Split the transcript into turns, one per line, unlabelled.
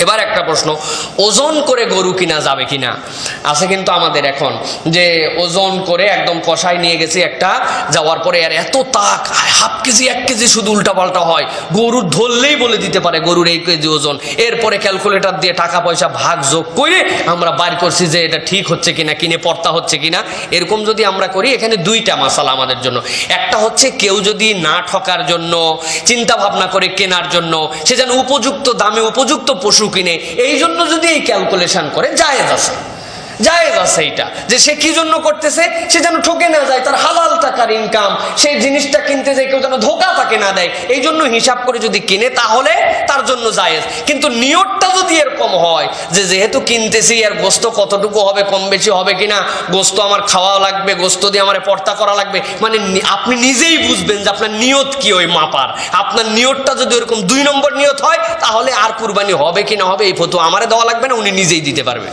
এবার একটা প্রশ্ন, ওজন করে গরু কিনা যাবে কিনা? আছে কিন্তু আমাদের এখন যে ওজন করে একদম কষাই নিয়ে গেছে একটা, যাওয়ার পরে আর এত তাক, হাফ কেজি 1 কেজি শুধু উল্টাপাল্টা হয়, গরুর ধরলেই বলে দিতে পারে গরুর এই কেজি ওজন। এরপরে ক্যালকুলেটর দিয়ে টাকা পয়সা ভাগ যোগ করে আমরা বাইর করছি যে এটা ঠিক হচ্ছে কিনা, কিনে পড়তা হচ্ছে কিনা। এরকম যদি আমরা করি, এখানে 2টা মাসালা আমাদের জন্য। একটা হচ্ছে কেউ যদি না ঠকার জন্য চিন্তা ভাবনা করে কেনার জন্য, সে যেন উপযুক্ত দামে উপযুক্ত পশু কিনে, এই জন্য যদি এই ক্যালকুলেশন করে, জায়েজ আছে, জায়েজ আছে। এটা যে সে কি জন্য করতেছে, সে যেন ঠকে না যায়, তার হালাল টাকার ইনকাম, সেই জিনিসটা কিনতে যায় কেউ যেন ধোঁকা তাকে না দেয়, এই জন্য হিসাব করে যদি কিনে তাহলে তার জন্য জায়েজ। কিন্তু নিয়তটা যদি এরকম হয় যে যেহেতু কিনতেছি, আর গোস্ত কতটুকু হবে, কম বেশি হবে কিনা, গোস্ত আমার খাওয়া লাগবে, গোস্ত দিয়ে আমার পর্তা করা লাগবে, মানে আপনি নিজেই বুঝবেন যে আপনার নিয়ত কি ওই মাপার। আপনার নিয়তটা যদি ওরকম 2 নম্বর নিয়ত হয়, তাহলে আর কুরবানি হবে কিনা হবে এই ফতোয়া আমারে দেওয়া লাগবে না, উনি নিজেই দিতে পারবে।